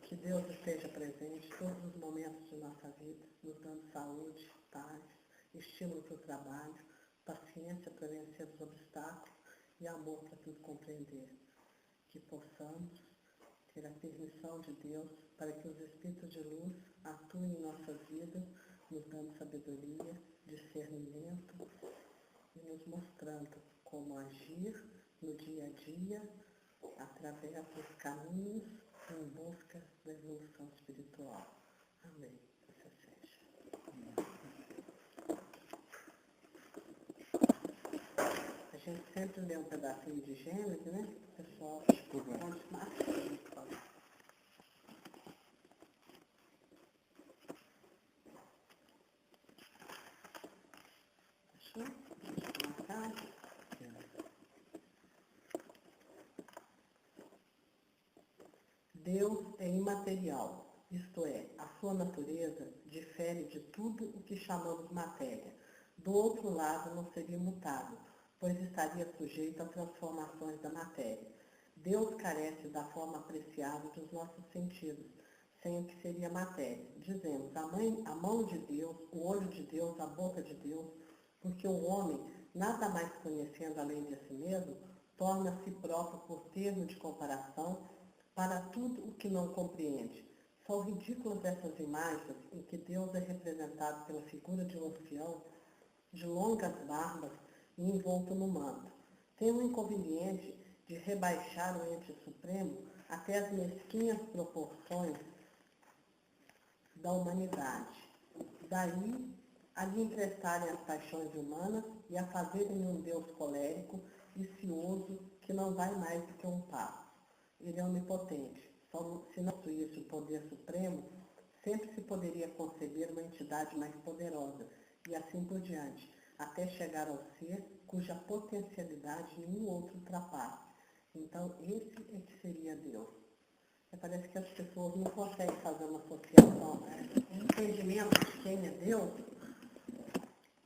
Que Deus esteja presente em todos os momentos de nossa vida, nos dando saúde, paz, estímulo para o trabalho, paciência para vencer os obstáculos e amor para tudo compreender. Que possamos ter a permissão de Deus para que os Espíritos de luz atuem em nossas vidas, nos dando sabedoria, discernimento e nos mostrando como agir no dia a dia, através dos caminhos em busca da evolução espiritual. Amém. Assim seja. A gente sempre lê um pedacinho de Gênesis, né? Pessoal, conte mais. Achou? Deus é imaterial, isto é, a sua natureza difere de tudo o que chamamos matéria. Do outro lado, não seria imutável, pois estaria sujeito a transformações da matéria. Deus carece da forma apreciável dos nossos sentidos, sem o que seria matéria. Dizemos, a mão de Deus, o olho de Deus, a boca de Deus, porque o homem, nada mais conhecendo além de si mesmo, torna-se próprio por termo de comparação para tudo o que não compreende. São ridículas essas imagens em que Deus é representado pela figura de um ancião, de longas barbas e envolto no manto. Tem o inconveniente de rebaixar o ente supremo até as mesquinhas proporções da humanidade. Daí, a lhe emprestarem as paixões humanas e a fazerem um Deus colérico e cioso que não vai mais do que um passo. Ele é onipotente. Se não possuísse o poder supremo, sempre se poderia conceber uma entidade mais poderosa, e assim por diante, até chegar ao ser cuja potencialidade nenhum outro ultrapassa. Então, esse é que seria Deus. Parece que as pessoas não conseguem fazer uma associação, um entendimento de quem é Deus,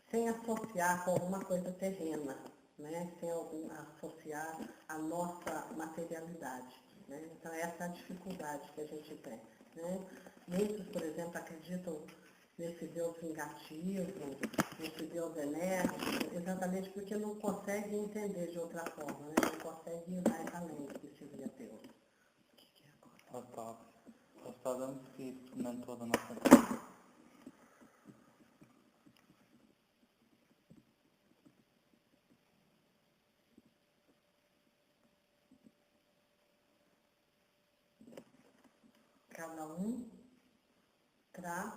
sem associar com alguma coisa terrena, né? Sem associar a nossa materialidade. Né? Então, essa é a dificuldade que a gente tem. Né? Muitos, por exemplo, acreditam nesse Deus vingativo, nesse Deus enérgico, exatamente porque não conseguem entender de outra forma, né? Não conseguem ir mais além do que seria Deus. O que é agora? Nós está dando espírito em toda a nossa vida. Cada um traz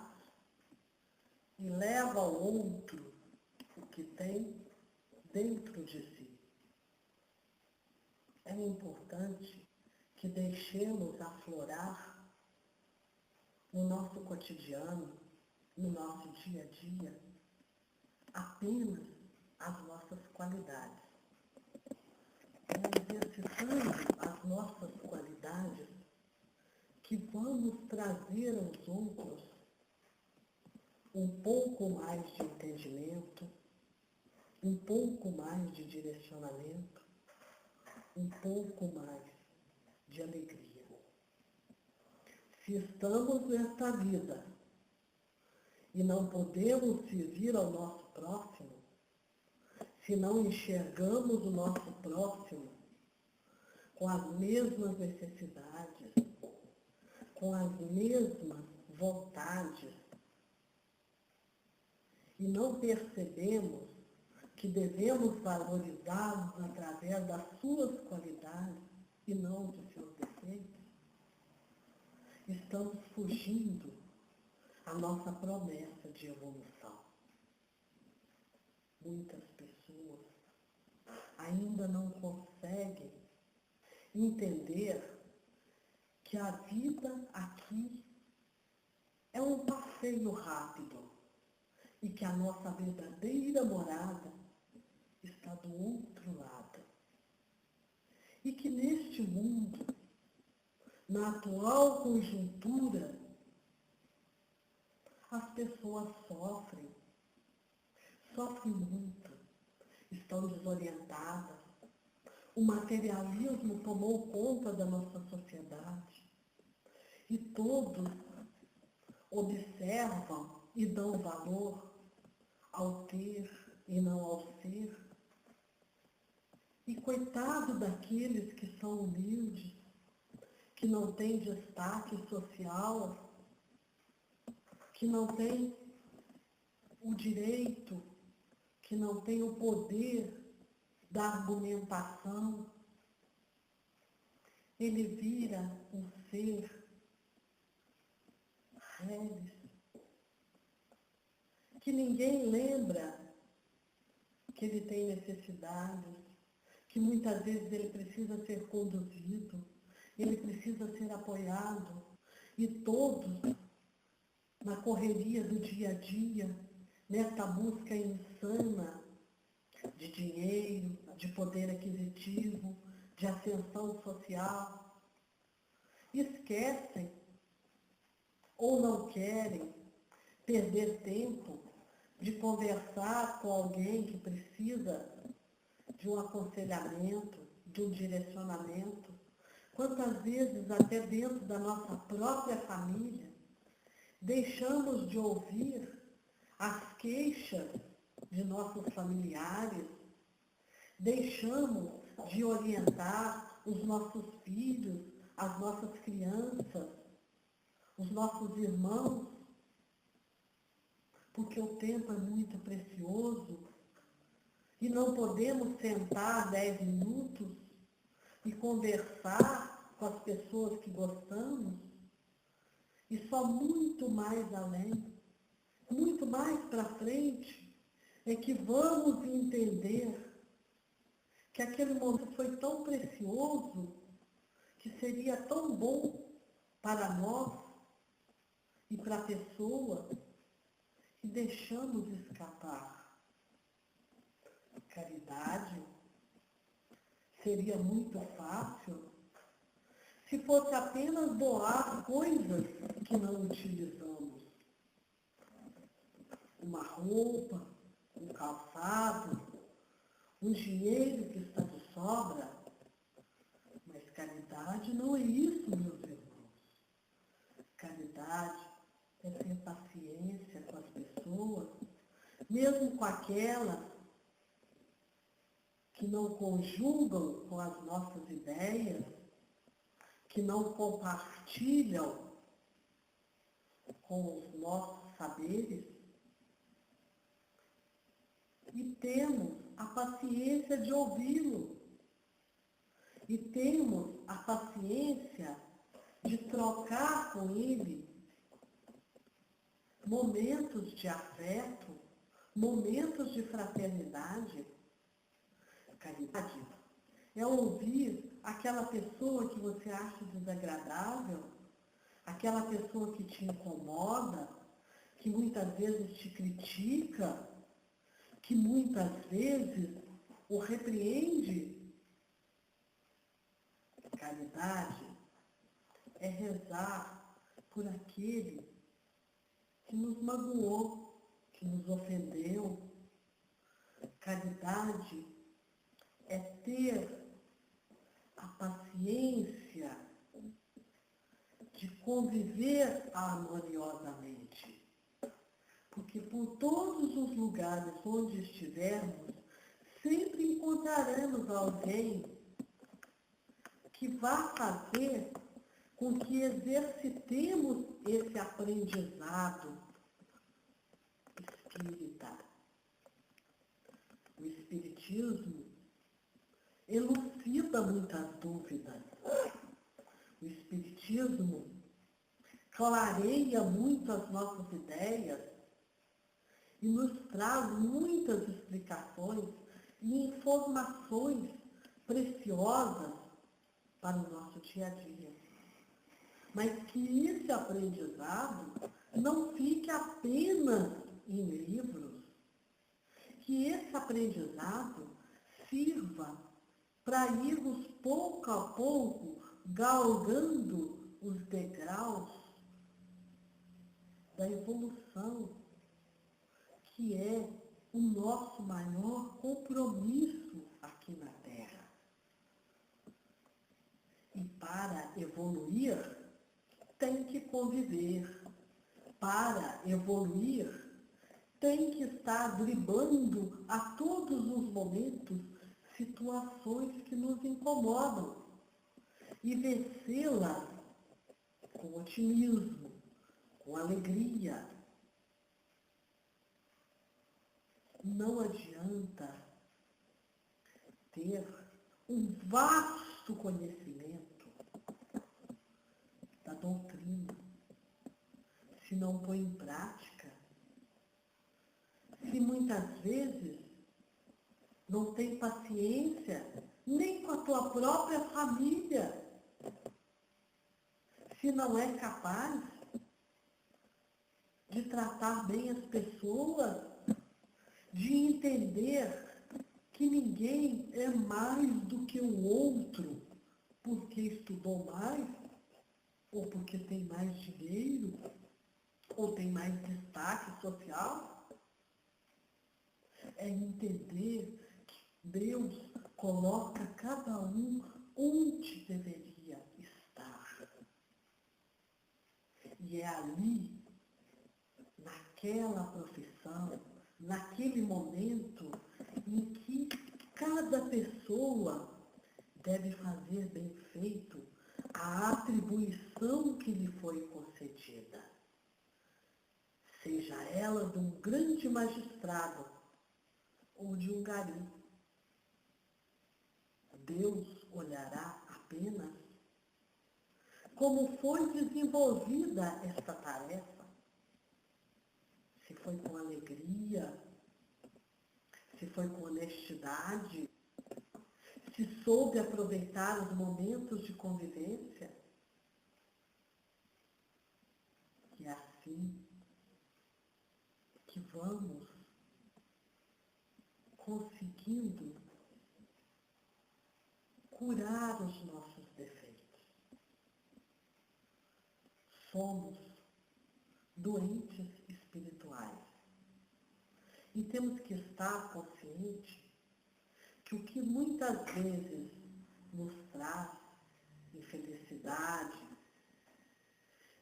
e leva ao outro o que tem dentro de si. É importante que deixemos aflorar no nosso cotidiano, no nosso dia a dia, apenas as nossas qualidades. É exercitando as nossas qualidades que vamos trazer aos outros um pouco mais de entendimento, um pouco mais de direcionamento, um pouco mais de alegria. Se estamos nesta vida e não podemos servir ao nosso próximo, se não enxergamos o nosso próximo com as mesmas necessidades, com as mesmas vontades, e não percebemos que devemos valorizá-los através das suas qualidades e não dos seus defeitos, estamos fugindo à nossa promessa de evolução. Muitas pessoas ainda não conseguem entender que a vida aqui é um passeio rápido e que a nossa verdadeira morada está do outro lado. E que neste mundo, na atual conjuntura, as pessoas sofrem muito, estão desorientadas. O o materialismo tomou conta da nossa sociedade e todos observam e dão valor ao ter e não ao ser. E coitado daqueles que são humildes, que não têm destaque social, que não têm o direito, que não têm o poder da argumentação. Ele vira um ser reles, que ninguém lembra que ele tem necessidades, que muitas vezes ele precisa ser conduzido, ele precisa ser apoiado, e todos, na correria do dia a dia, nessa busca insana de dinheiro, de poder aquisitivo, de ascensão social, esquecem ou não querem perder tempo de conversar com alguém que precisa de um aconselhamento, de um direcionamento. Quantas vezes, até dentro da nossa própria família, deixamos de ouvir as queixas de nossos familiares, deixamos de orientar os nossos filhos, as nossas crianças, os nossos irmãos, porque o tempo é muito precioso e não podemos sentar 10 minutos e conversar com as pessoas que gostamos, e só muito mais além, muito mais para frente, é que vamos entender que aquele momento foi tão precioso, que seria tão bom para nós e para a pessoa, e deixamos escapar. Caridade seria muito fácil se fosse apenas doar coisas que não utilizamos. Uma roupa, um calçado, um dinheiro que está de sobra. Mas caridade não é isso, meus irmãos. Caridade é ter paciência com as pessoas, mesmo com aquelas que não conjugam com as nossas ideias, que não compartilham com os nossos saberes, e temos a paciência de ouvi-lo, e temos a paciência de trocar com ele momentos de afeto, momentos de fraternidade. Caridade é ouvir aquela pessoa que você acha desagradável, aquela pessoa que te incomoda, que muitas vezes te critica, que muitas vezes o repreende. Caridade é rezar por aquele que nos magoou, que nos ofendeu. Caridade é ter a paciência de conviver harmoniosamente. Porque por todos os lugares onde estivermos, sempre encontraremos alguém que vai fazer com que exercitemos esse aprendizado espírita. O Espiritismo elucida muitas dúvidas. O Espiritismo clareia muito as nossas ideias e nos traz muitas explicações e informações preciosas para o nosso dia a dia. Mas que esse aprendizado não fique apenas em livros, que esse aprendizado sirva para irmos pouco a pouco galgando os degraus da evolução, que é o nosso maior compromisso aqui na Terra. E para evoluir, tem que conviver. Para evoluir, tem que estar driblando a todos os momentos situações que nos incomodam e vencê-las com otimismo, com alegria. Não adianta ter um vasto conhecimento da doutrina se não põe em prática, se muitas vezes não tem paciência nem com a tua própria família, se não é capaz de tratar bem as pessoas, de entender que ninguém é mais do que o outro porque estudou mais, ou porque tem mais dinheiro, ou tem mais destaque social. É entender que Deus coloca cada um onde deveria estar. E é ali, naquela profissão, naquele momento em que cada pessoa deve fazer bem feito a atribuição que lhe foi concedida. Seja ela de um grande magistrado ou de um gari. Deus olhará apenas como foi desenvolvida esta tarefa. Se foi com alegria, se foi com honestidade, se soube aproveitar os momentos de convivência. E é assim que vamos conseguindo curar os nossos defeitos. Somos doentes espirituais. E temos que estar conscientes que o que muitas vezes nos traz infelicidade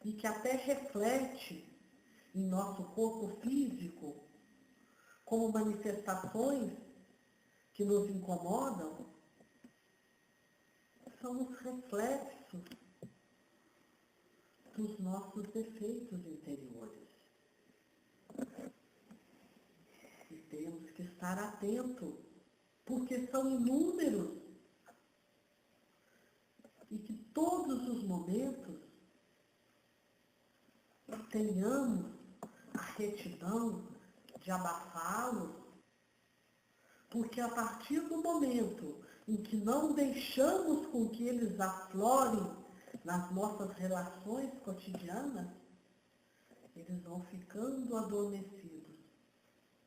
e que até reflete em nosso corpo físico como manifestações que nos incomodam, são os reflexos dos nossos defeitos interiores. E temos que estar atentos, porque são inúmeros, e que todos os momentos tenhamos a retidão de abafá-los, porque a partir do momento em que não deixamos com que eles aflorem nas nossas relações cotidianas, eles vão ficando adormecidos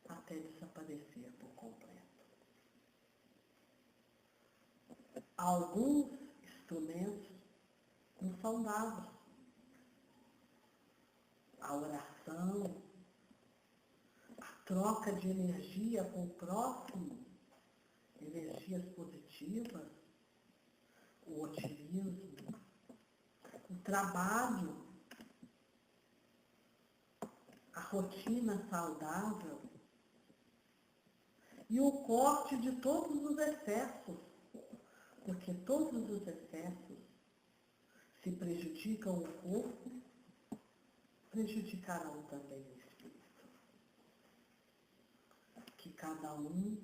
até desaparecer por completo. Alguns instrumentos não são dados. A oração, a troca de energia com o próximo, energias positivas, o otimismo, o trabalho, a rotina saudável e o corte de todos os excessos, porque todos os excessos, se prejudicam o corpo, prejudicarão também o espírito. Que cada um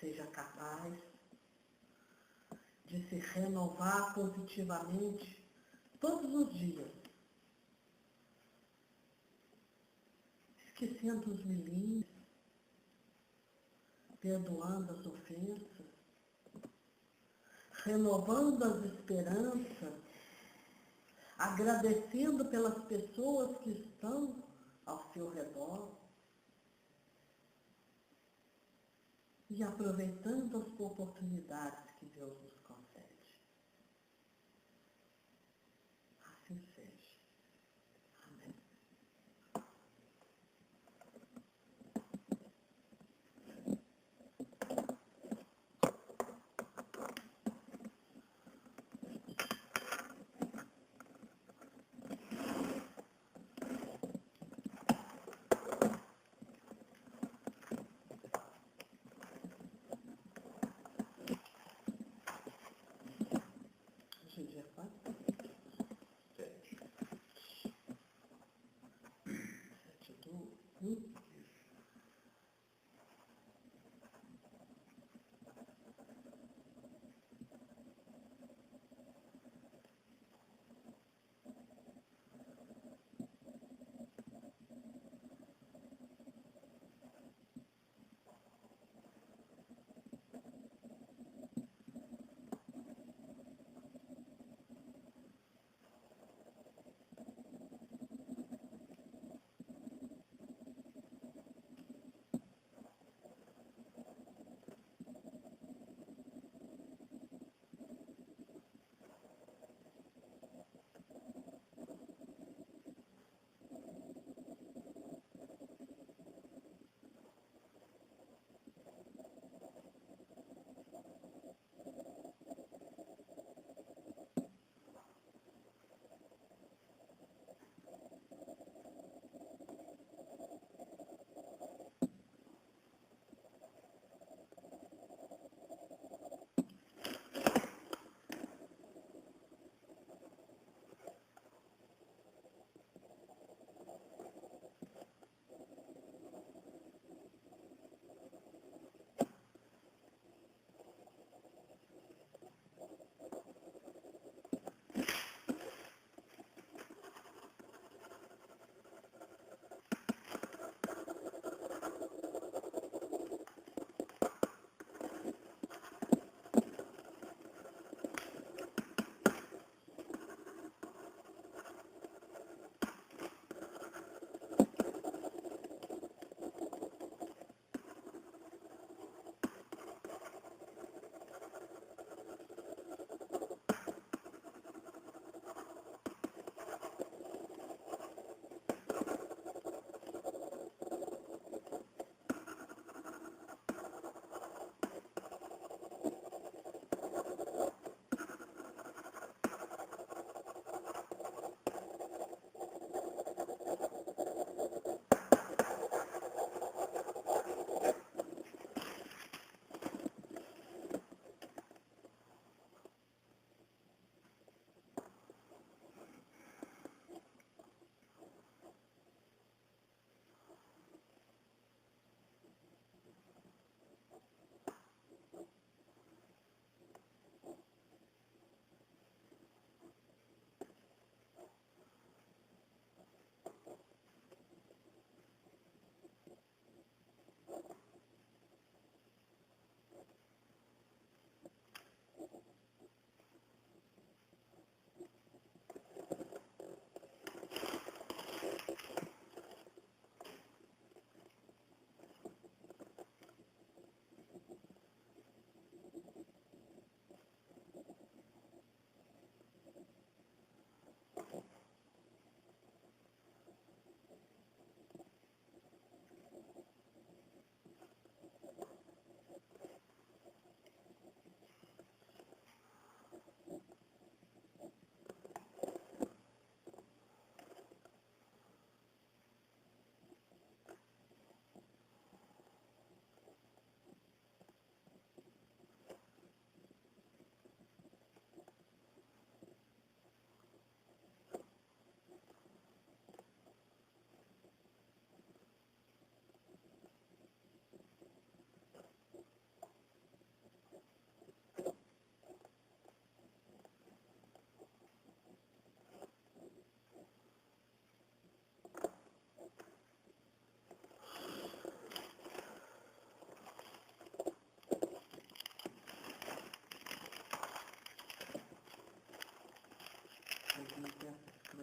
seja capaz de se renovar positivamente todos os dias, esquecendo os milímetros, perdoando as ofensas, renovando as esperanças, agradecendo pelas pessoas que estão ao seu redor e aproveitando as oportunidades que Deus nos concede. Assim seja. Amém.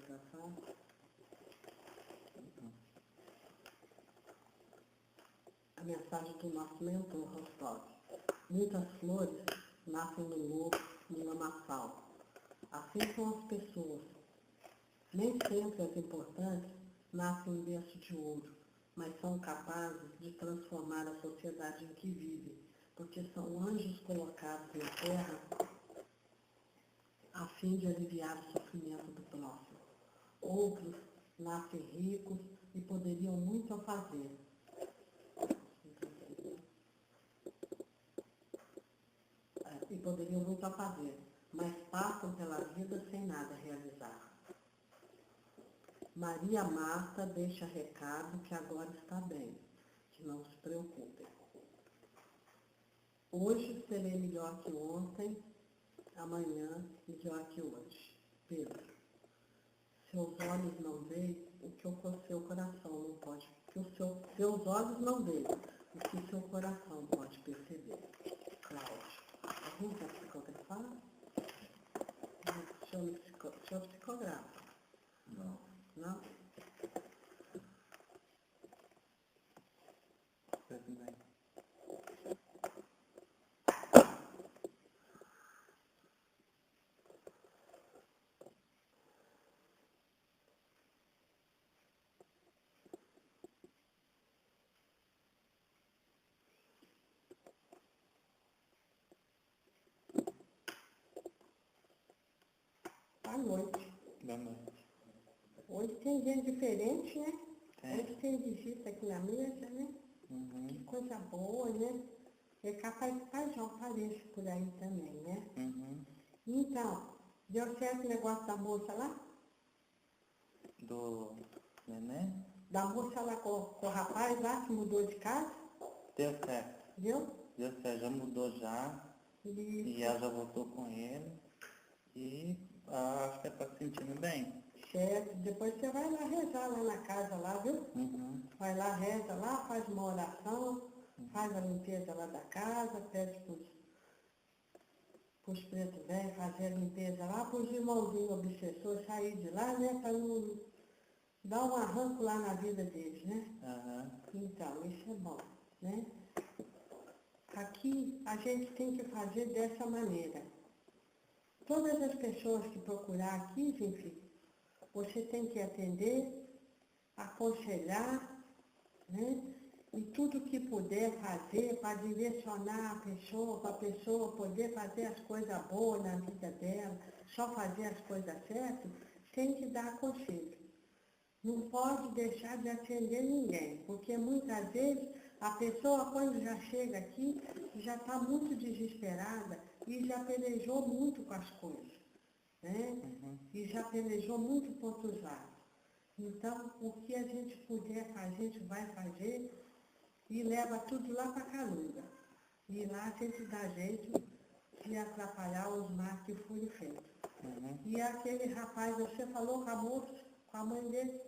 coração. A mensagem do nosso mentor, Rostov. Muitas flores nascem no lodo, no lamaçal. Assim são as pessoas. Nem sempre as importantes nascem em berço de ouro, mas são capazes de transformar a sociedade em que vivem, porque são anjos colocados na terra a fim de aliviar o sofrimento do próximo. Outros nascem ricos e poderiam muito a fazer. Mas passam pela vida sem nada realizar. Maria Marta deixa recado que agora está bem, que não se preocupem. Hoje serei melhor que ontem, amanhã melhor que hoje. Pedro, seus olhos não veem o que o seu coração não pode, seus olhos não veem o que seu coração pode perceber. Cláudio, alguém quer psicografar? Senhor psicografa. Não? Boa noite. Boa noite. Hoje tem gente diferente, né? Tem. Hoje tem visita aqui na mesa, né? Que coisa boa, né? É capaz que faz já apareça por aí também, né? Então, deu certo o negócio da moça lá? Do neném? Da moça lá com o rapaz lá que mudou de casa? Deu certo. Viu? Deu certo, já mudou já. E ela já voltou com ele. E acho que ela tá se sentindo bem. Certo. Depois você vai lá rezar lá na casa lá, viu? Vai lá, reza lá, faz uma oração, faz a limpeza lá da casa, pede pros pretos velhos fazer a limpeza lá, pros irmãozinhos obsessores sair de lá, né? Para não dar um arranco lá na vida deles, né? Então, isso é bom, né? Aqui a gente tem que fazer dessa maneira. Todas as pessoas que procurar aqui, gente, você tem que atender, aconselhar, né? E tudo que puder fazer para direcionar a pessoa, para a pessoa poder fazer as coisas boas na vida dela, só fazer as coisas certas, tem que dar conselho. Não pode deixar de atender ninguém, porque muitas vezes a pessoa, quando já chega aqui, já está muito desesperada e já pelejou muito com as coisas, né? E já pelejou muito por outros lados. Então, o que a gente puder fazer, a gente vai fazer e leva tudo lá para a Calunga. E lá a gente dá jeito de atrapalhar os males que forem feitos. E aquele rapaz, você falou com a moça, com a mãe dele?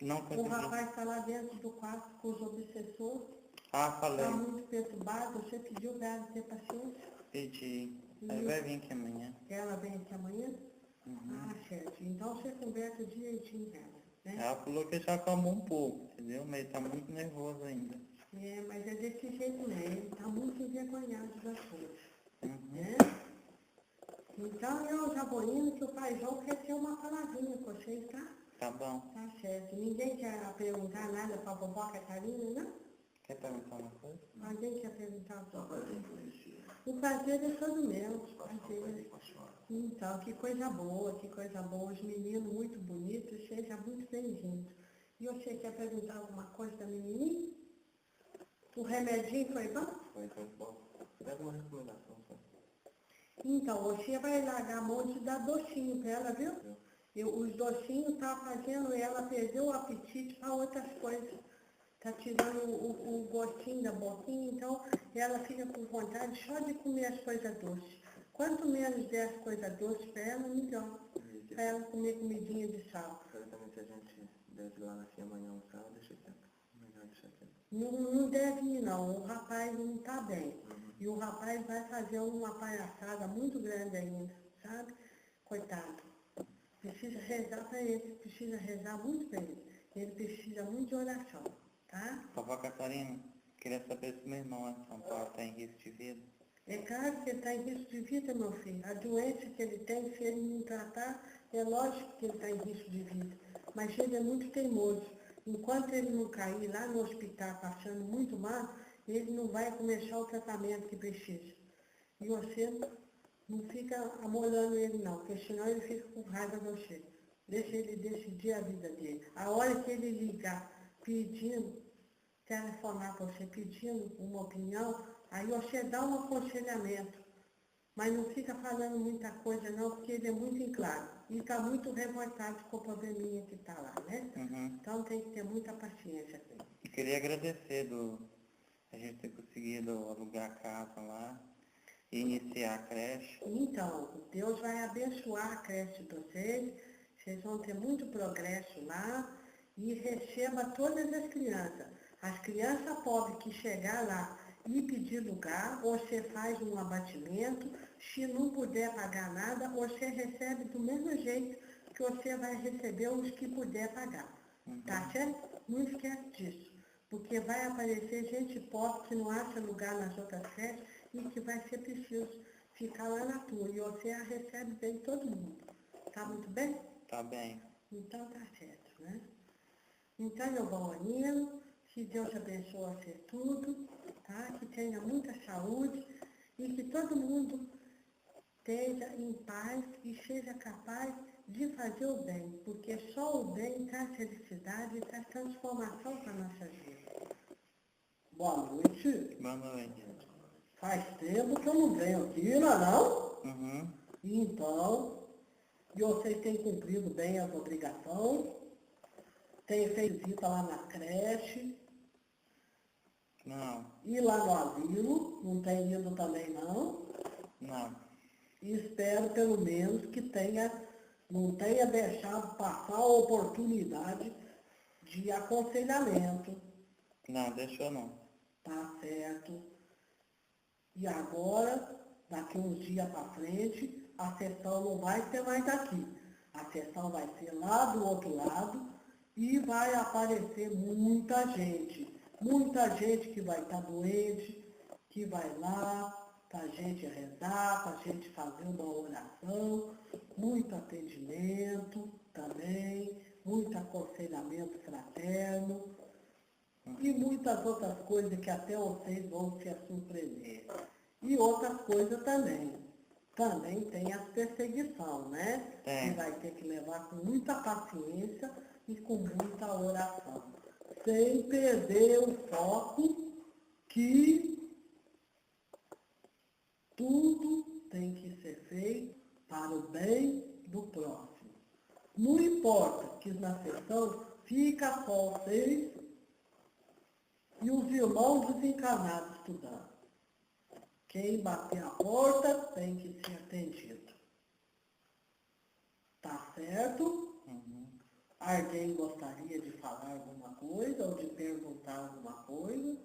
Não consegui. O rapaz está lá dentro do quarto com os obsessores. Falei. Está muito perturbado, você pediu para ela ter paciência? Pedi. Aí vai vir aqui amanhã. Ela vem aqui amanhã? Certo. Então você conversa direitinho com ela, né? Ela falou que já acalmou um pouco, entendeu? Mas ele tá muito nervoso ainda. Mas é desse jeito mesmo, ele está muito envergonhado das coisas, né? Então eu já vou indo que o pai João quer ter uma palavrinha com vocês, tá? Tá bom. Tá certo. Ninguém quer perguntar nada para a vovó Catarina, não? Quer perguntar uma coisa? Alguém quer perguntar para a vovó? O prazer é todo meu. Então, que coisa boa, que coisa boa. Os meninos muito bonitos, seja muito bem-vindo. E você quer perguntar alguma coisa da menininha? O remedinho foi bom? Foi bom. Pega uma recomendação, só. Então, você vai largar a mão de dar docinho para ela, viu? Os docinhos tá fazendo ela perder o apetite para outras coisas. Tá tirando o gostinho da boquinha, então ela fica com vontade só de comer as coisas doces. Quanto menos der as coisas doces para ela, melhor. Para ela comer comidinha de sal. Certamente se a gente deve lá assim amanhã um sábado, deixa quieto. Melhor deixar quieto. Não deve ir não, o rapaz não está bem. E o rapaz vai fazer uma palhaçada muito grande ainda, sabe? Coitado. Precisa precisa rezar para ele, precisa rezar muito para ele. Ele precisa muito de oração, tá? Vovó Catarina, queria saber se meu irmão em São Paulo está em risco de vida. É claro que ele está em risco de vida, meu filho. A doença que ele tem, se ele não tratar, é lógico que ele está em risco de vida. Mas ele é muito teimoso. Enquanto ele não cair lá no hospital passando muito mal, ele não vai começar o tratamento que precisa. E você não fica amolando ele não, porque senão ele fica com raiva de você. Deixa ele decidir a vida dele. A hora que ele ligar pedindo, telefonar para você pedindo uma opinião, aí você dá um aconselhamento. Mas não fica falando muita coisa não, porque ele é muito inclaro. E está muito revoltado com o probleminha que está lá, né? Então tem que ter muita paciência com ele. E queria agradecer a gente ter conseguido alugar a casa lá e iniciar a creche. Então, Deus vai abençoar a creche de vocês vão ter muito progresso lá e receba todas as crianças. As crianças pobres que chegar lá e pedir lugar, você faz um abatimento, se não puder pagar nada, você recebe do mesmo jeito que você vai receber os que puder pagar. Tá certo? Não esquece disso, porque vai aparecer gente pobre que não acha lugar nas outras creches e que vai ser preciso ficar lá na tua. E você a recebe bem todo mundo. Tá muito bem? Tá bem. Então tá certo, né? Então, meu bom Anilo, que Deus abençoe você tudo, tá? Que tenha muita saúde e que todo mundo esteja em paz e seja capaz de fazer o bem, porque só o bem traz felicidade e traz transformação para a nossa vida. Boa noite. Boa noite. Faz tempo que eu não venho aqui, não é não? Então, e vocês têm cumprido bem as obrigações, têm feito visita lá na creche. Não. E lá no asilo, não tem ido também não. Não. E espero pelo menos que não tenha deixado passar a oportunidade de aconselhamento. Não, deixou não. Tá certo. E agora, daqui uns dias para frente, a sessão não vai ser mais aqui. A sessão vai ser lá do outro lado e vai aparecer muita gente. Muita gente que vai estar doente, que vai lá para a gente rezar, para a gente fazer uma oração, muito atendimento também, muito aconselhamento fraterno e muitas outras coisas que até vocês vão se surpreender. E outras coisas também. Também tem as perseguição, né? Tem. Que vai ter que levar com muita paciência e com muita oração. Sem perder o foco que tudo tem que ser feito para o bem do próximo. Não importa que na sessão fica só vocês e os irmãos desencarnados estudando. Quem bater a porta tem que ser atendido. Tá certo? Alguém gostaria de falar alguma coisa ou de perguntar alguma coisa?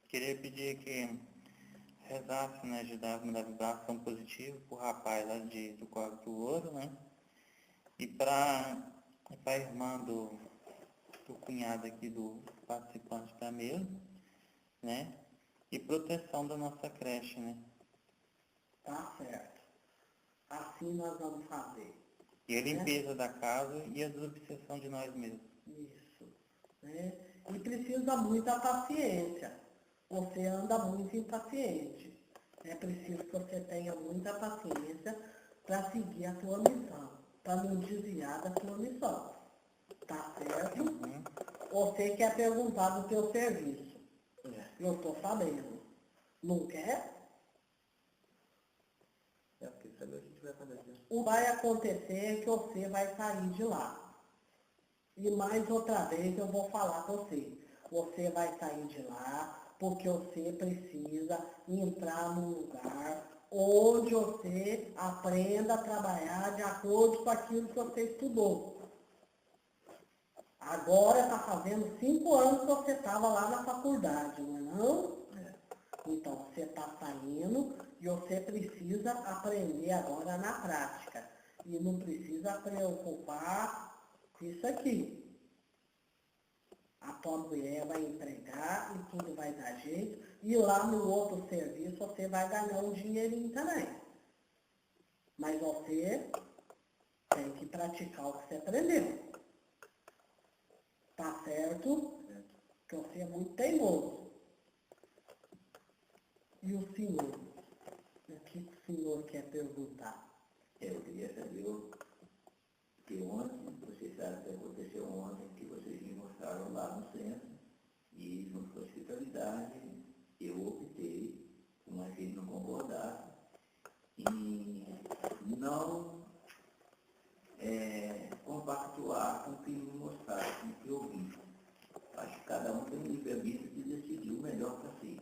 Queria pedir que rezasse, né, ajudasse uma vibração positiva pro rapaz lá do Córrego do Ouro, né? E pra irmã do cunhado aqui, do participante da mesa, né? E proteção da nossa creche, né? Tá certo. Assim nós vamos fazer. E a limpeza da casa e a desobsessão de nós mesmos. Isso. Né? E precisa muita paciência. Você anda muito impaciente. É preciso que você tenha muita paciência para seguir a tua missão, para não desviar da tua missão. Tá certo? Você quer perguntar do teu serviço. Eu estou sabendo. Não quer? O que vai acontecer é que você vai sair de lá. E mais outra vez eu vou falar com você. Você vai sair de lá porque você precisa entrar num lugar onde você aprenda a trabalhar de acordo com aquilo que você estudou. Agora está fazendo 5 anos que você estava lá na faculdade, não é não? Então, você está saindo e você precisa aprender agora na prática. E não precisa preocupar com isso aqui. A tua mulher vai entregar e tudo vai dar jeito. E lá no outro serviço você vai ganhar um dinheirinho também. Mas você tem que praticar o que você aprendeu. Tá certo? Porque você é muito teimoso. E o senhor? O que o senhor quer perguntar? Eu queria saber o que ontem, você sabe o que aconteceu ontem, que vocês me mostraram lá no centro, e junto com a hospitalidade, eu optei, como a gente não concordava, em não compactuar com o que me mostraram, com o que eu vi. Acho que cada um tem um livre-arbítrio de decidir o melhor para si.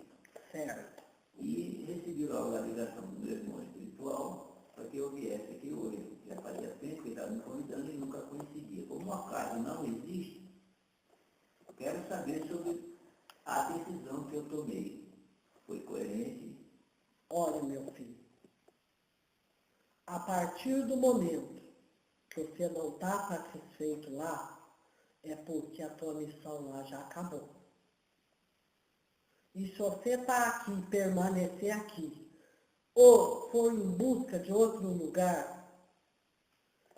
Certo. E recebi logo a ligação do meu irmão espiritual para que eu viesse aqui hoje. Já fazia tempo que ele estava me convidando e nunca coincidia. Como o acaso não existe, quero saber sobre a decisão que eu tomei. Foi coerente? Olha, meu filho, a partir do momento que você não está satisfeito lá, é porque a tua missão lá já acabou. E se você está aqui, permanecer aqui, ou for em busca de outro lugar,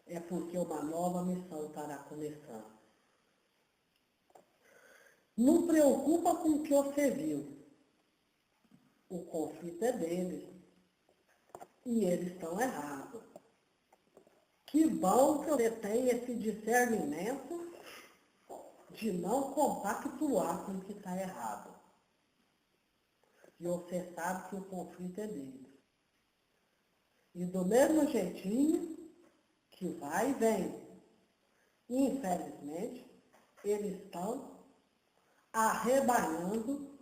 é porque uma nova missão estará começando. Não preocupa com o que você viu. O conflito é deles. E eles estão errados. Que bom que você tem esse discernimento de não compactuar com o que está errado. E você sabe que o conflito é deles. E do mesmo jeitinho que vai e vem, infelizmente, eles estão arrebanhando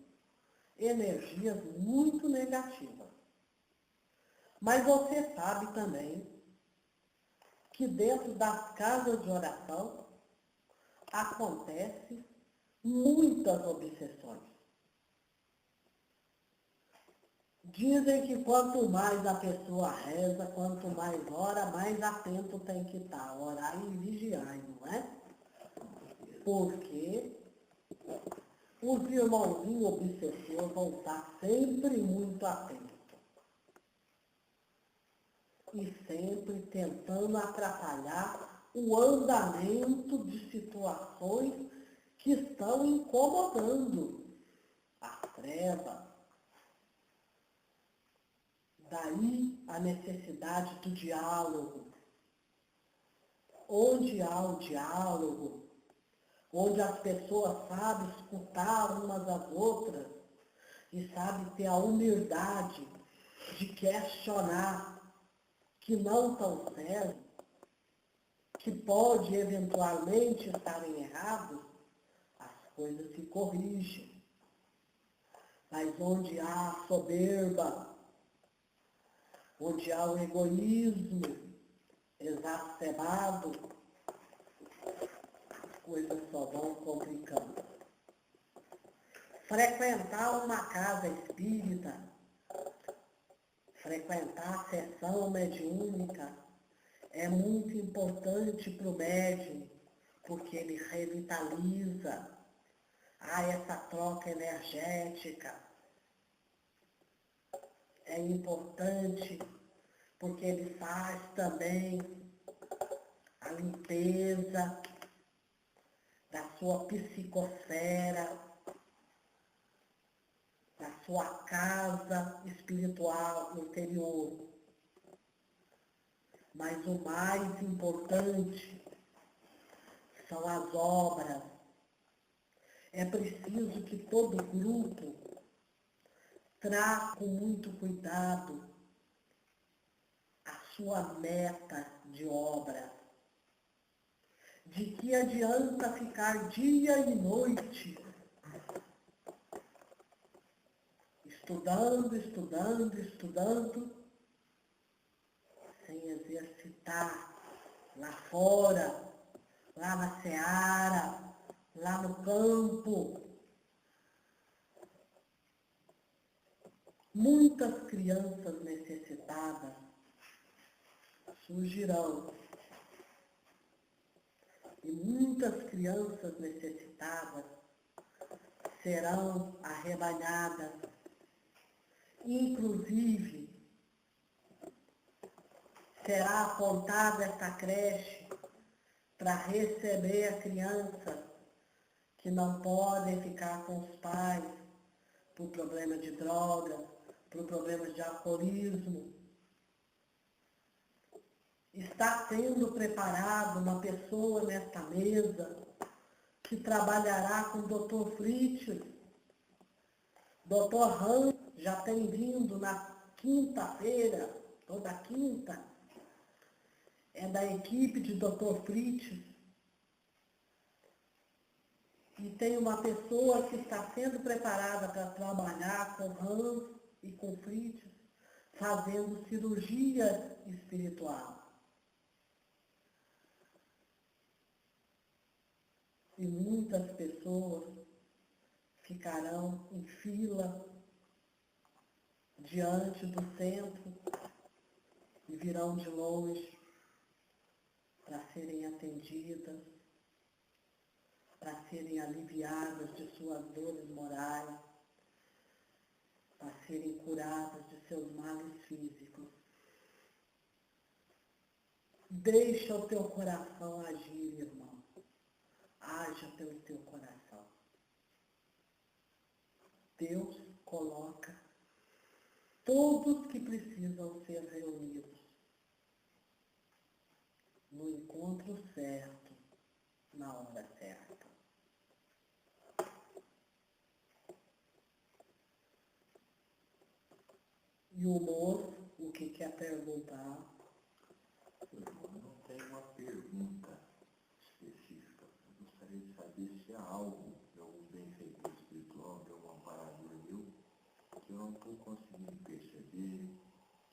energias muito negativas. Mas você sabe também que dentro das casas de oração acontece muitas obsessões. Dizem que quanto mais a pessoa reza, quanto mais ora, mais atento tem que estar. Orar e vigiar, não é? Porque os irmãozinhos obsessores vão estar sempre muito atentos. E sempre tentando atrapalhar o andamento de situações que estão incomodando as trevas. Daí a necessidade do diálogo. Onde há o diálogo, onde as pessoas sabem escutar umas às outras e sabem ter a humildade de questionar que não estão certos, que pode eventualmente estarem errados, as coisas se corrigem. Mas onde há soberba, onde há o egoísmo exacerbado, as coisas só vão complicando. Frequentar uma casa espírita, frequentar a sessão mediúnica, é muito importante para o médium, porque ele revitaliza. Há essa troca energética. É importante porque ele faz também a limpeza da sua psicosfera, da sua casa espiritual interior. Mas o mais importante são as obras. É preciso que todo grupo traga com muito cuidado a sua meta de obra. De que adianta ficar dia e noite estudando, sem exercitar lá fora, lá na seara, lá no campo. Muitas crianças necessitadas surgirão. E muitas crianças necessitadas serão arrebanhadas. Inclusive, será apontada esta creche para receber a criança que não podem ficar com os pais por problema de droga, por problemas de alcoolismo. Está sendo preparada uma pessoa nesta mesa que trabalhará com o Dr. Fritz. Dr. Hans já tem vindo na quinta-feira, toda quinta. É da equipe de Dr. Fritz. E tem uma pessoa que está sendo preparada para trabalhar com Hans e com Fritz, fazendo cirurgia espiritual. E muitas pessoas ficarão em fila diante do centro e virão de longe para serem atendidas, para serem aliviadas de suas dores morais, para serem curadas de seus males físicos. Deixa o teu coração agir, irmão. Haja pelo teu coração. Deus coloca todos que precisam ser reunidos no encontro certo, na hora certa. E o moço, o que quer perguntar? Eu tenho uma pergunta específica. Eu gostaria de saber se há algo de algum benfeitor espiritual, de algum amparador meu, que eu não estou conseguindo perceber,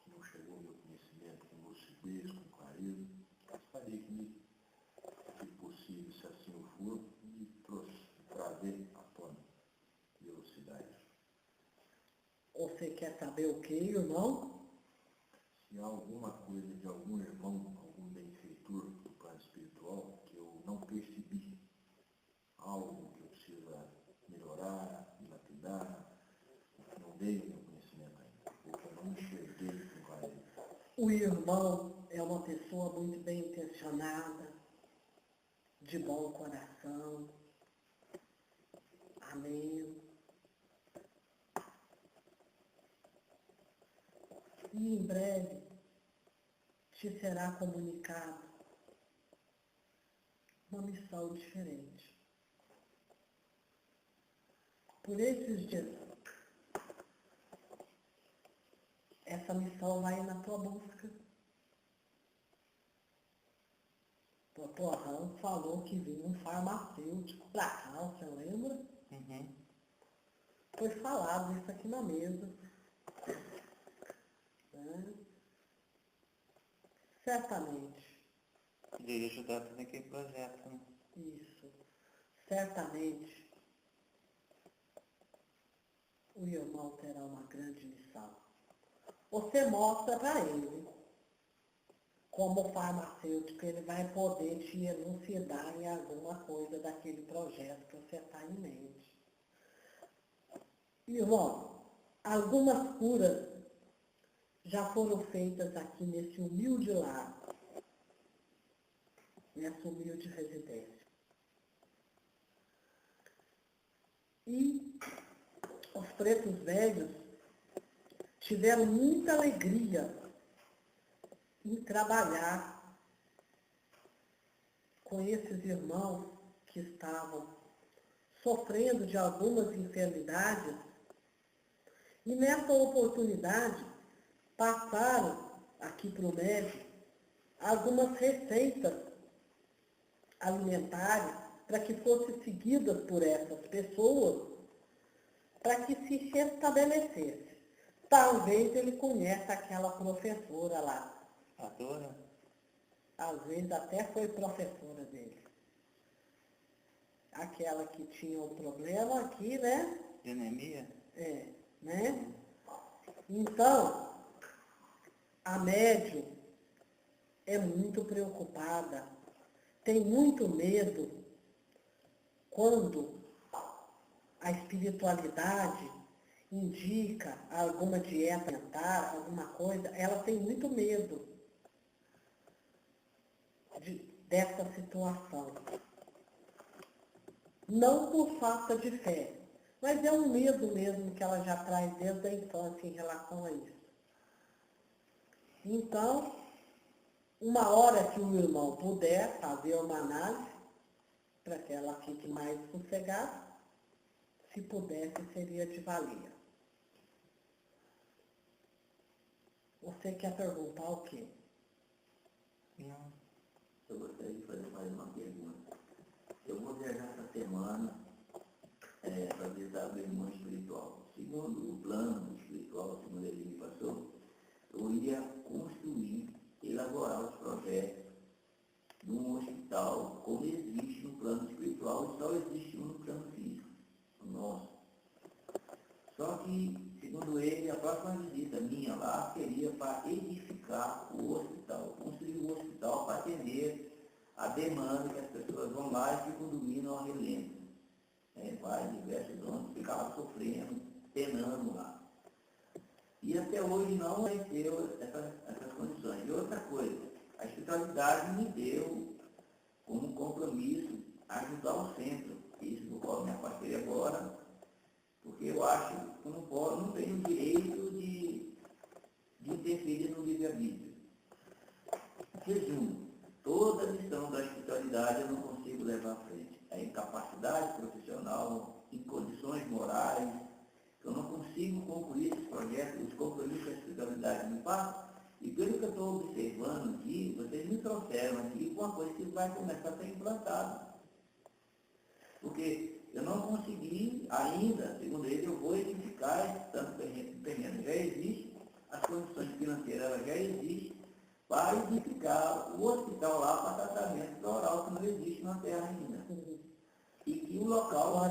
que não chegou ao meu conhecimento com lucidez, com clareza. Gostaria que, se possível, se assim o for, me trazer à tona e elucidar isso. Você quer saber o que, irmão? Se há alguma coisa de algum irmão, algum benfeitor do plano espiritual que eu não percebi, algo que eu precisa melhorar, dilapidar, que não veio ao meu conhecimento ainda, ou que eu não enxerguei com clareza. O irmão é uma pessoa muito bem intencionada, de bom coração. Amém. E em breve te será comunicado uma missão diferente. Por esses dias, essa missão vai na tua busca. O Dr. Hans falou que vinha um farmacêutico para cá, você lembra? Uhum. Foi falado isso aqui na mesa. Né? Certamente, Poderia ajudar todo aquele projeto, né? isso, certamente, o irmão terá uma grande missão. Você mostra para ele, como farmacêutico, ele vai poder te elucidar em alguma coisa daquele projeto que você está em mente. Irmão, algumas curas já foram feitas aqui nesse humilde lar, nessa humilde residência. E os pretos velhos tiveram muita alegria em trabalhar com esses irmãos que estavam sofrendo de algumas enfermidades e nessa oportunidade passaram aqui para o médico algumas receitas alimentares para que fossem seguidas por essas pessoas para que se restabelecesse. Talvez ele conheça aquela professora lá. A Dora? Às vezes até foi professora dele. Aquela que tinha um problema aqui, né? De anemia? É, né? Então, a médium, é muito preocupada, tem muito medo quando a espiritualidade indica alguma dieta alimentar, alguma coisa, ela tem muito medo dessa situação. Não por falta de fé, mas é um medo mesmo que ela já traz desde a infância em relação a isso. Então, uma hora que o irmão puder fazer uma análise, para que ela fique mais sossegada, se pudesse, seria de valia. Você quer perguntar o quê? Não. Eu gostaria de fazer mais uma pergunta. Eu vou viajar essa semana para visitar o meu irmão espiritual. Segundo o plano espiritual, segundo ele me passou, eu ia construir, elaborar os projetos de um hospital, como existe no plano espiritual, e só existe um no plano físico, o nosso. Só que, segundo ele, a próxima visita minha lá seria para edificar o hospital, construir o hospital para atender a demanda que as pessoas vão lá e ficam dormindo ao relento. Vai diversos anos, ficavam sofrendo, penando lá. E até hoje não venceu essas condições. E outra coisa, a espiritualidade me deu como compromisso ajudar o centro, isso do qual me afastei agora, porque eu acho que eu não tenho o direito de interferir no livre-arbítrio. Resumo, toda a missão da espiritualidade eu não consigo levar à frente. A incapacidade profissional, em condições morais, eu não consigo concluir esses projetos, os compromissos que a espiritualidade me passa, e pelo que eu estou observando aqui, vocês me trouxeram aqui uma coisa que vai começar a ser implantada. Porque eu não consegui ainda, segundo ele, eu vou edificar esse tanto terreno. Já existe, as condições financeiras já existem, para edificar o hospital lá para tratamento oral que não existe na terra ainda. E que o local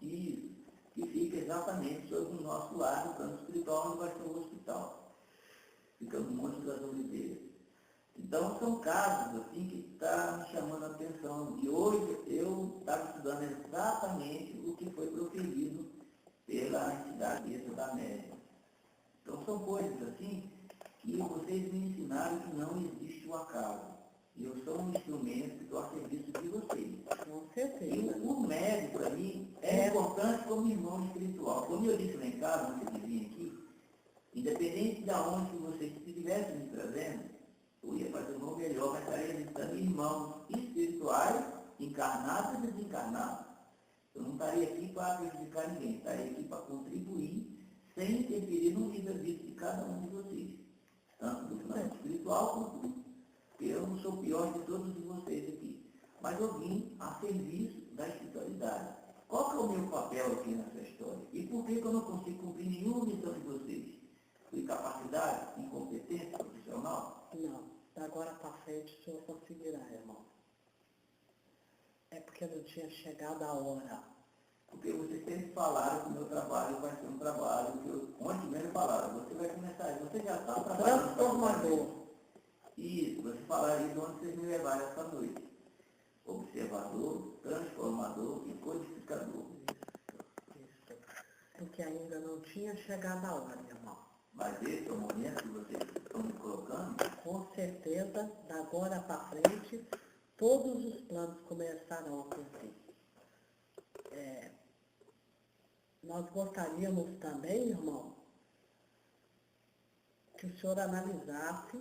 isso, que fica exatamente sobre o nosso lado, no plano espiritual, onde vai ser o hospital. Fica no Monte das Oliveiras. Então, são casos assim que estão me chamando a atenção. E hoje eu estava estudando exatamente o que foi proferido pela entidade da média. Então, são coisas assim que vocês me ensinaram que não existe o acaso. E eu sou um instrumento que estou a serviço de vocês. Com certeza. E o médico, para mim, é importante como irmão espiritual. Como eu disse lá em casa, antes de vir aqui, independente de onde que vocês estivessem me trazendo, eu ia fazer o meu melhor, mas estaria visitando irmãos espirituais, encarnados e desencarnados. Eu não estaria aqui para prejudicar ninguém, estaria aqui para contribuir, sem interferir no livre-arbítrio de cada um de vocês. Tanto do plano espiritual quanto do. Eu não sou o pior de todos vocês aqui. Mas eu vim a serviço da espiritualidade. Qual que é o meu papel aqui nessa história? E por que eu não consigo cumprir nenhuma missão de vocês? Por incapacidade, incompetência profissional? Não. Da agora para frente o senhor conseguirá, irmão. É porque não tinha chegado a hora. Porque vocês sempre falaram que o meu trabalho vai ser um trabalho que ontem mesmo falaram, você vai começar, você já está trabalhando. Transformador. Isso, você falaram isso onde vocês me levaram essa noite. Observador, transformador e codificador. Isso. Porque ainda não tinha chegado a hora, irmão. Mas esse é o momento que vocês estão me colocando? Com certeza, da agora para frente, todos os planos começarão a cumprir. Nós gostaríamos também, irmão, que o senhor analisasse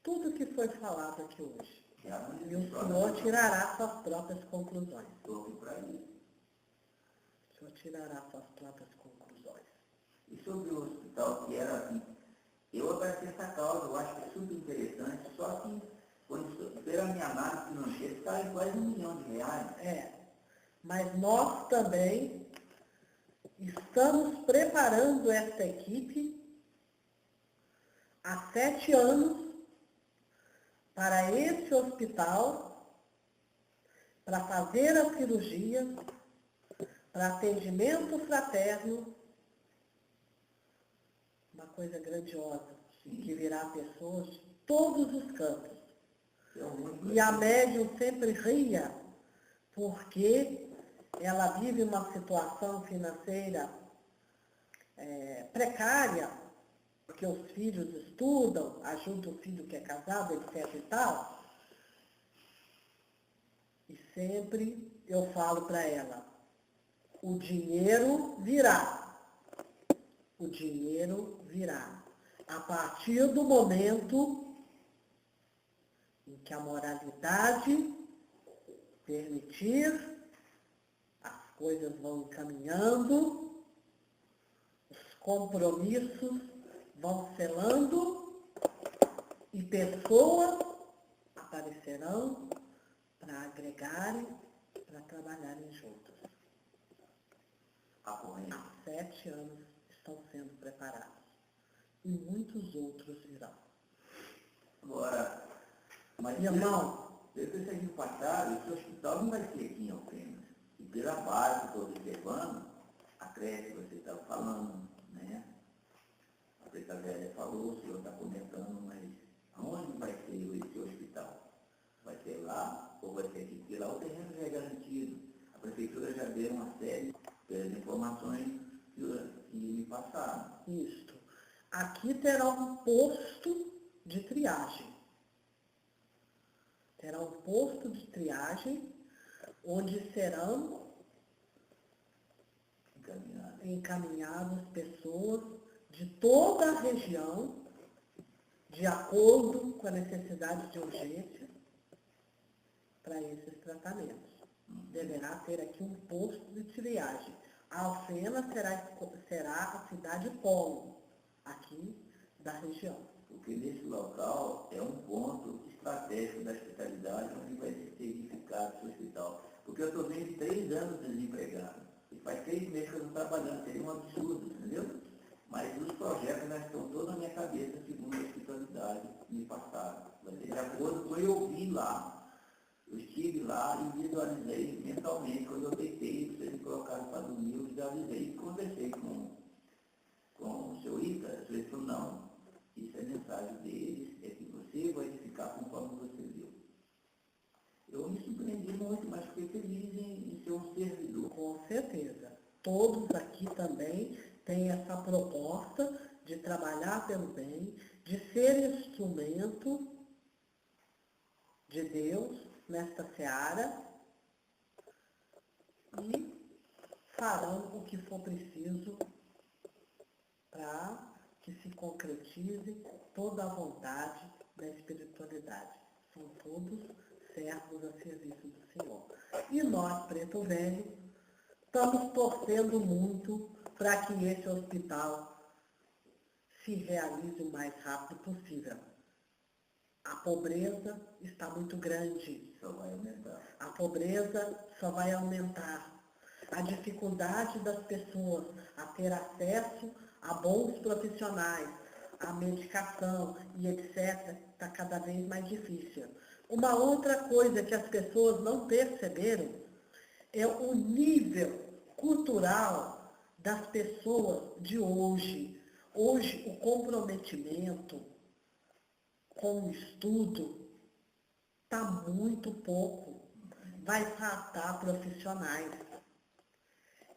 tudo que foi falado aqui hoje. E o senhor tirará suas próprias conclusões. Estou aqui para isso. O senhor tirará suas próprias conclusões. E sobre o hospital, que era assim, eu abracei essa causa, eu acho que é super interessante, só que pela minha análise financeira, está em quase R$1 milhão. Mas nós também estamos preparando esta equipe há 7 anos para esse hospital, para fazer a cirurgia, para atendimento fraterno, uma coisa grandiosa, que virá pessoas todos os cantos. Realmente, E a médium sempre ria, porque ela vive uma situação financeira precária, porque os filhos estudam, ajuda o filho que é casado, etc e tal. E sempre eu falo para ela, o dinheiro virá. O dinheiro virá. A partir do momento em que a moralidade permitir, as coisas vão caminhando, os compromissos vão selando e pessoas aparecerão para agregarem, para trabalharem juntos. Há 7 anos estão sendo preparados e muitos outros virão. Agora, mas Irmão, depois que a gente passar, esse hospital não vai ser aqui em Alfenas. E pela base que estou observando, a creche que você estava falando, né? A Preta Velha falou, o senhor está comentando, mas aonde vai ser esse hospital? Vai ser lá ou vai ser aqui? Porque lá o terreno já é garantido. A prefeitura já deu uma série de informações que me passaram. isto. Aqui terá um posto de triagem. Terá um posto de triagem onde serão encaminhadas pessoas de toda a região, de acordo com a necessidade de urgência, para esses tratamentos. Deverá ter aqui um posto de triagem. A Alfenas será a cidade polo aqui da região. Porque nesse local é um ponto estratégico da hospitalidade onde vai ser edificado esse hospital. Porque eu estou vendo 3 anos desempregado. E faz 3 meses que eu estou trabalhando, seria um absurdo, entendeu? Mas os projetos já estão todos na minha cabeça, segundo a hospitalidade me passaram. Vai ser de acordo com o que eu vi lá. Eu estive lá e visualizei mentalmente. Quando eu deitei, vocês me colocaram para dormir, eu visualizei e conversei com o seu Ita. O senhor falou, não, isso é mensagem deles, é que você vai edificar conforme você viu. Eu me surpreendi muito, mas fiquei feliz em ser um servidor. Com certeza. Todos aqui também têm essa proposta de trabalhar pelo bem, de ser instrumento de Deus nesta seara e farão o que for preciso para que se concretize toda a vontade da espiritualidade. São todos servos a serviço do Senhor. E nós, Preto Velho, estamos torcendo muito para que esse hospital se realize o mais rápido possível. A pobreza está muito grande. Só vai aumentar. A pobreza só vai aumentar. A dificuldade das pessoas a ter acesso a bons profissionais, a medicação e etc. está cada vez mais difícil. Uma outra coisa que as pessoas não perceberam é o nível cultural das pessoas de hoje. Hoje, o comprometimento com o estudo está muito pouco. Vai faltar profissionais.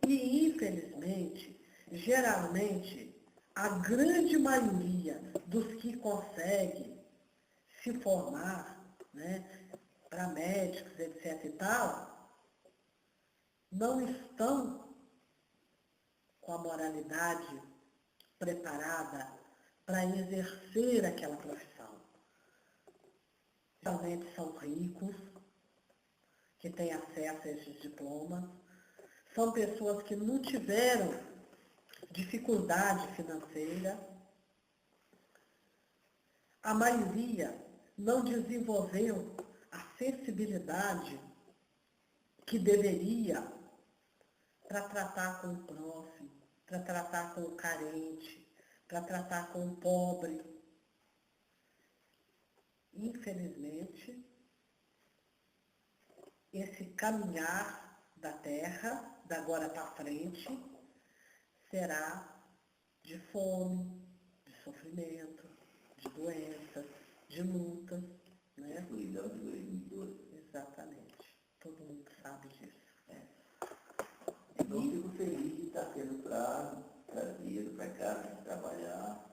E, infelizmente, geralmente, a grande maioria dos que conseguem se formar, né, para médicos, etc. e tal, não estão com a moralidade preparada para exercer aquela profissão. Geralmente são ricos, que têm acesso a esses diplomas, são pessoas que não tiveram dificuldade financeira, a maioria não desenvolveu a sensibilidade que deveria para tratar com o próximo, para tratar com o carente, para tratar com o pobre. Infelizmente, esse caminhar da Terra, da agora para frente, será de fome, de sofrimento, de doenças, de lutas, né? Escuridão de 2012. Exatamente. Todo mundo sabe disso. Então fico feliz de estar sendo trazido para cá, para trabalhar.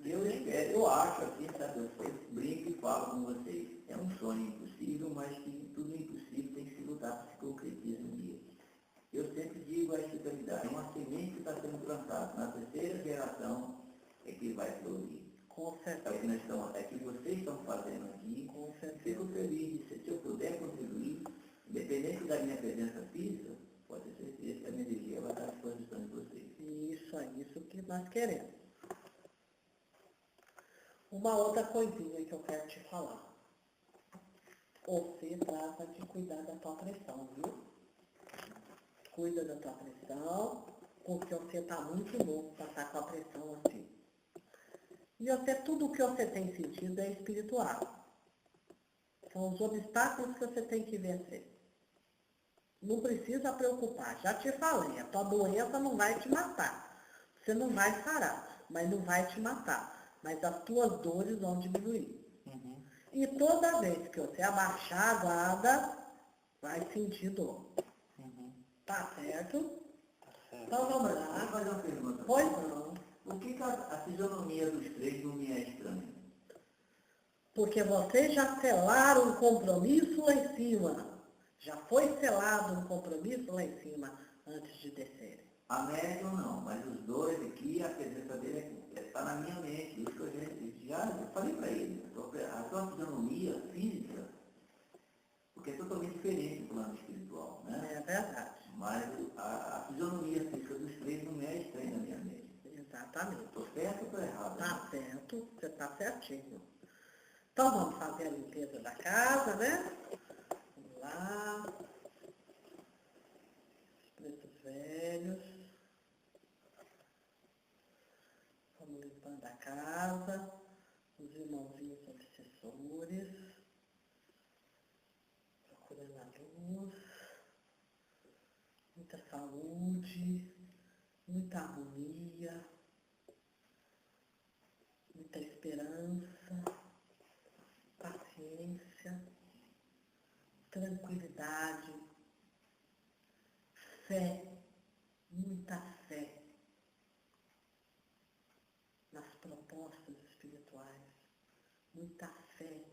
Eu acho assim, sabe, eu brinco e falo com vocês. É um sonho impossível, mas que tudo impossível tem que se lutar para se concretizar um dia. Eu sempre digo a espiritualidade, é uma semente que está sendo plantada. Na terceira geração é que vai florir. Com É o certeza. que é que vocês estão fazendo aqui. Com certeza. Fico feliz, se eu puder contribuir, independente da minha presença física, pode ter certeza que a minha energia vai estar à disposição de vocês. Isso é isso que nós queremos. Uma outra coisinha que eu quero te falar. Você trata de cuidar da tua pressão, viu? Cuida da tua pressão, porque você está muito louco para estar com a pressão assim. E até tudo que você tem sentido é espiritual. São os obstáculos que você tem que vencer. Não precisa preocupar, já te falei, a tua doença não vai te matar. Você não vai sarar, mas não vai te matar. Mas as tuas dores vão diminuir. E toda vez que você abaixar a guarda, vai sentir dor. Tá certo? Tá certo. Então vamos Vou lá. fazer uma pergunta. Pois não. Por que a fisionomia dos três não me é estranha? Porque vocês já selaram um compromisso lá em cima. Já foi selado um compromisso lá em cima antes de descerem. A médium não, mas os dois aqui, a presença dele está na minha mente. Isso que eu já falei para ele. A sua fisionomia física, porque é totalmente diferente do plano espiritual, né? É verdade. Mas a fisionomia física dos três não é estranha na minha mente. Exatamente. Estou certo ou estou errado? Tá certo, você tá certinho. Então vamos fazer a limpeza da casa, né? Vamos lá. Os pretos velhos. Vamos limpando a casa. Os irmãozinhos obsessores. Procurando a luz. Muita saúde. Muita harmonia. Muita esperança, paciência, tranquilidade, fé, muita fé nas propostas espirituais, muita fé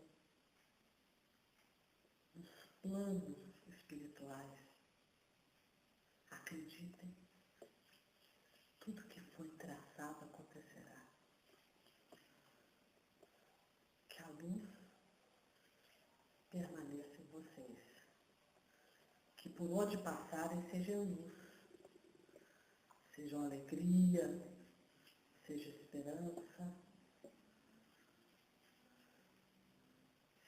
nos planos espirituais. Acreditem, tudo que foi traçado acontecerá. Que a luz permaneça em vocês. Que por onde passarem seja luz, seja alegria, seja esperança,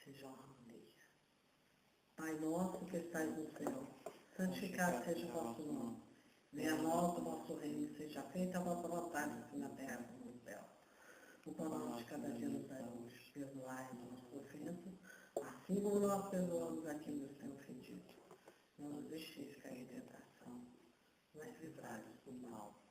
seja harmonia. Pai nosso que estais no céu, santificado seja o vosso nome. Venha a nós o vosso reino, seja feita a vossa vontade, assim na terra como no céu. O pão nosso de cada dia nos dai hoje, perdoai as nossas ofensas, assim como nós perdoamos a quem nos tem ofendido. Não nos deixeis cair em tentação, mas livrai-nos do mal.